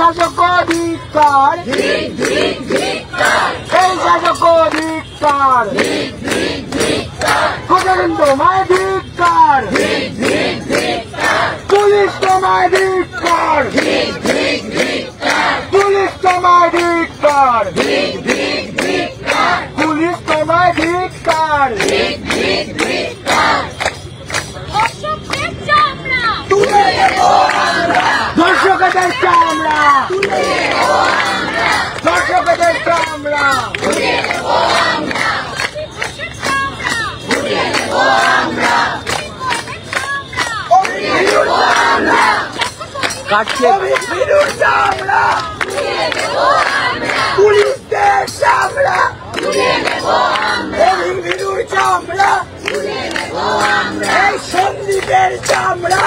শাসক ধিক্কার, এই শাসক ধিক্কার, প্রশাসন তোমায় ধিক্কার, পুলিশ তোমায় ধিক্কার, পুলিশ তোমায় ধিক্কার, পুলিশ তোমায় ধিক্কার, দর্শকদের চামড়া, দর্শকদের চামড়া, কাটছে চামড়া, পুলিশদের চামড়া, ভিড়ুর চামড়া, এই সন্দীপের চামড়া,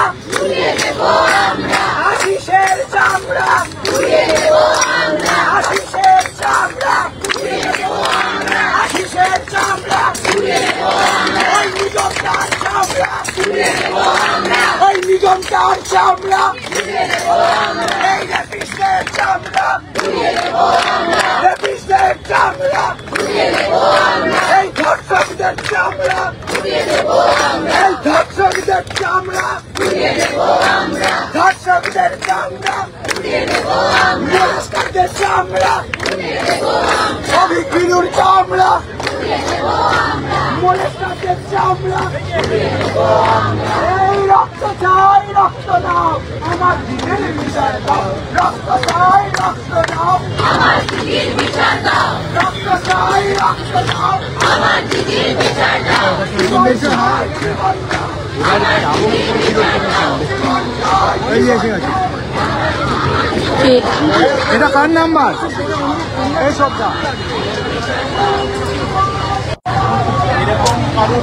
আশিসের চামড়া, আশিসের চামড়া, আশিসের চামড়া, ওই নিগমটার চামড়া, ওই নিগমটার চামড়া, এই রেপিস্টের চামড়া, রেপিস্টের চামড়া, এই ধর্ষকদের চামড়া, এই ধর্ষকদের চামড়া, ধর্ষকদের চামড়া, মোলেস্টারদের চামড়া, অভিজ্ঞুর চামড়া, মোলেস্টারদের চামড়া, এই রক্ত চাই রক্ত দাও, আমার দিনের বিচার দাও, রক্ত চাই রক্ত দাও, আমার দিদির বিচার দাও, রক্ত চাই রক্ত দাও, আমার দিদির বিচার দাও, এটা কার নাম্বার এই সবটা এরকম কারোর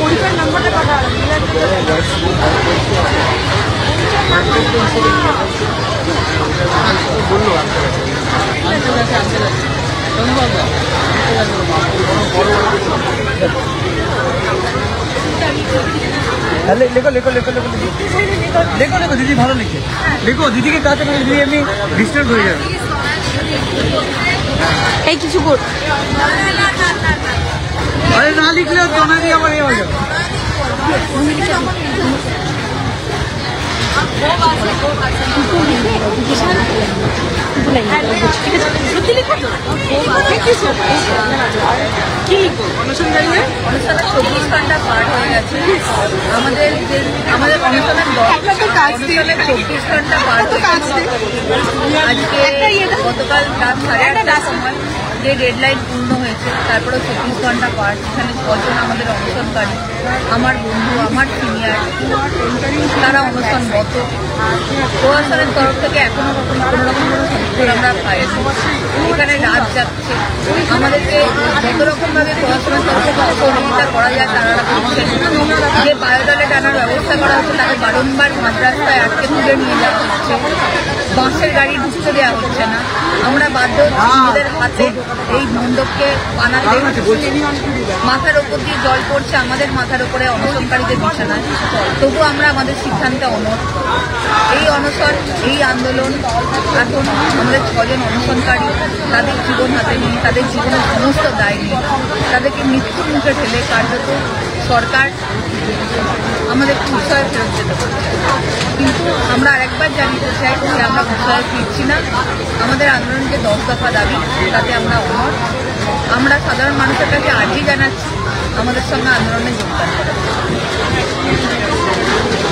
পরীক্ষার নাম্বারটা কথা বললো লেখো লেখো লেখো লেখো লেখো লেখো দিদি ভালো লিখে লেখো দিদিকে কাছে দিদি এমনি ডিস্টার্ব হয়ে যাবে এই কিছু কর আরে না লিখলেও জানা দিয়ে আমার হয়ে যাবে আমাদের অনুষ্ঠানের 24 ঘন্টা পার আজকে গতকাল রাত 8:30টার সময় যে ডেডলাইন পূর্ণ হয়েছে তারপরে 24 ঘন্টা পার এখানে 6 জন আমাদের অনশনকারী আমার বন্ধু আমার সিনিয়র তারা অনশনরত প্রশাসনের তরফ থেকে এখনো কোনো রকম কোনো সমস্যা আমরা পাইনি এখানে রাত যাচ্ছে আমাদেরকে যত রকমভাবে প্রশাসনের তরফ থেকে সহযোগিতা করা যায় তারা করছেন যে বায়োটয়লেট আনার ব্যবস্থা করা হচ্ছে তাদের বারংবার মাঝ রাস্তায় আটকে তুলে নিয়ে যাওয়া হচ্ছে বাসের গাড়ি ঢুকতে দেওয়া হচ্ছে না আমরা বাধ্য নিজেদের হাতে এই মণ্ডপকে বানাতে মাথার ওপর দিয়ে জল পড়ছে আমাদের মাথার ওপরে অনশনকারীদের বিছানায় তবু আমরা আমাদের সিদ্ধান্তে অনড় এই অনশন এই আন্দোলন এখন আমাদের 6 জন অনশনকারী তাদের জীবন হাতে নিয়ে তাদের জীবনের সমস্ত দায় নিয়ে তাদেরকে মৃত্যুর মুখে ঠেলে কার্যত সরকার আমাদের উৎসাহে ফেরত যেতে পারে কিন্তু আমরা আরেকবার জানিয়ে চাই যে আমরা উৎসাহে ফিরছি না আমাদের আন্দোলনকে 10 দফা দাবি তাতে আমরা অনড় আমরা সাধারণ মানুষের কাছে আর্জি জানাচ্ছি আমাদের সঙ্গে আন্দোলনে যোগদান করার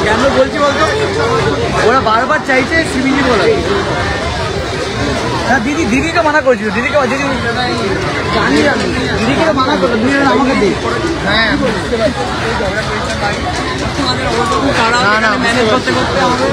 কেন বলছি বলতো, ওরা বারবার চাইছে সিবিজি বলা। হ্যাঁ দিদিকে মানা করেছিল, দিদিকে জানি আমি, দিদিকে মানা করলো, দিদি আমাকে দিই। হ্যাঁ না ম্যানেজ করতে করতে আমাদের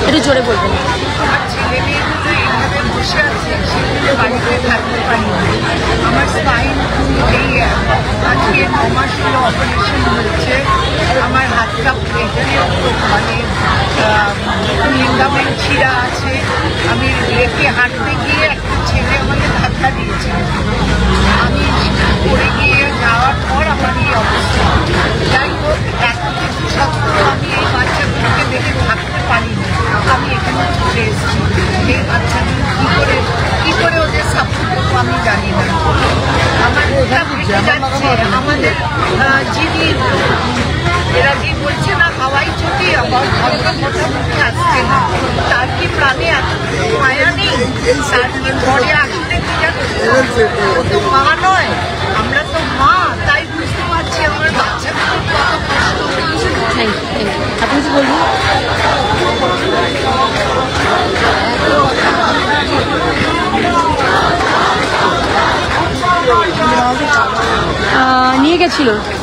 একটু জোরে বলবেন। আমার ছেলে মেয়েগুলো এইভাবে বসে আছে, সেগুলো বাড়িতে থাকতে পারি। আমার স্পাইন এই আজকে 9 মাস হলো অপারেশন হয়েছে। আমার হাতটা মানে লিগামেন্ট ছিঁড়া আছে। আমি রেখে হাঁটতে গিয়ে একটা ছেলে আমাকে ধাক্কা দিয়েছে। আমি পড়ে গিয়ে যাওয়ার পর আমার এই অবস্থা। যাই হোক, এত কিছু সত্ত্বেও আমি এই বাচ্চাগুলোকে দেখে থাকতে পারিনি। আমি এখানে চলে এসেছি। এই বাচ্চাগুলো কী করে ওদের সাপোর্ট করবো আমি জানি না। আমার ওটা ভেসে যাচ্ছে। আমাদের যিনি এরা যে বলছে না হাওয়াই চটি আমার কথা মুখে আসছে না, তার কি প্রাণে এত মায়া নেই? তার ঘরে আসলে কি জানো, ও তো মা নয়, আমরা তো মা। তাই বুঝতে পারছি আমার বাচ্চাগুলো কত কষ্ট হচ্ছে। আপনি কি বলবেন?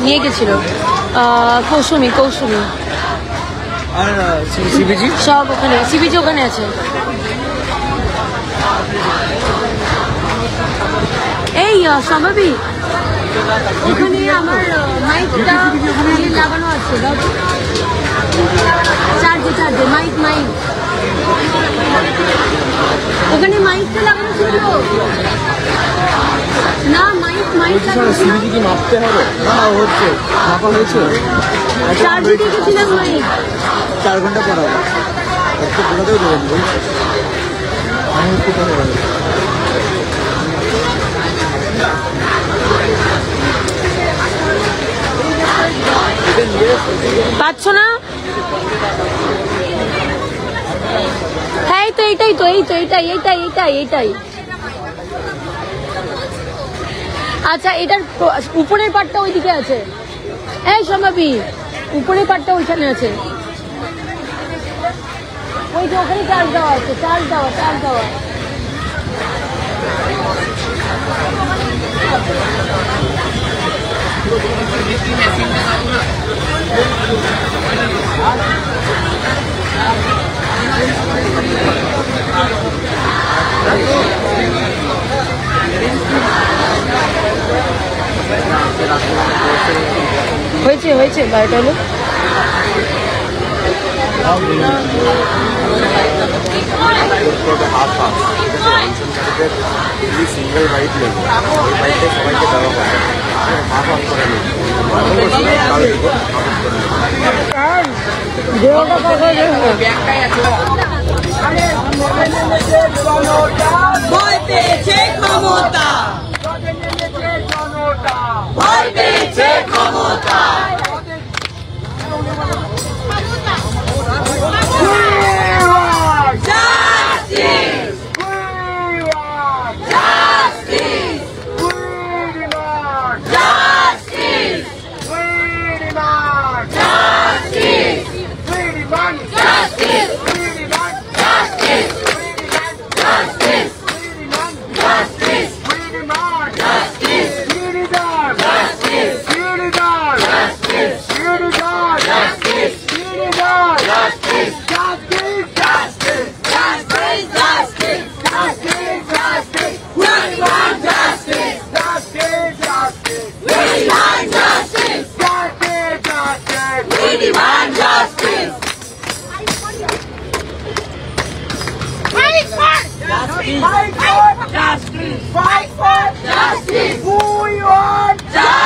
নিয়ে গেছিল কৌসুমি আর সিবিজি সব ওখানে, সিবিজি ওখানে আছে। এই সম্ভাবী ওখানে আমার মাইকটা লাগানো আছে, চার্জে মাইক ওখানে মাইকটা লাগানো ছিল না। মাইক সিবিজি কি মাপতে হবে? না হচ্ছে মাপা হয়েছে, চার্জে দেখেছিলাম মাইক। 4 ঘন্টা পর হবে, একটু ঘোরাতেও দেবেন বলছি। আমি একটু পরে হবে। পাচ্ছ না? হ্যাঁ তো এইটাই। আচ্ছা, এটার উপরের পাটটা ওইদিকে আছে। এই সম্ভাবী, উপরের পাটটা ওইখানে আছে। ওই যে ওখানে চার্জ দেওয়া আছে, চার্জ দেওয়া। হয়েছে 12টা হলো। সিঙ্গেল বাইক নেবে, ওই বাইকটা সবাইকে দেওয়া হবে, হাফ হাফ করে নেবে। ভয় পেয়েছে ক্ষমতা, ভয় পেয়েছে ক্ষমতা। Justice! Fight for justice. Fight for justice. We want justice.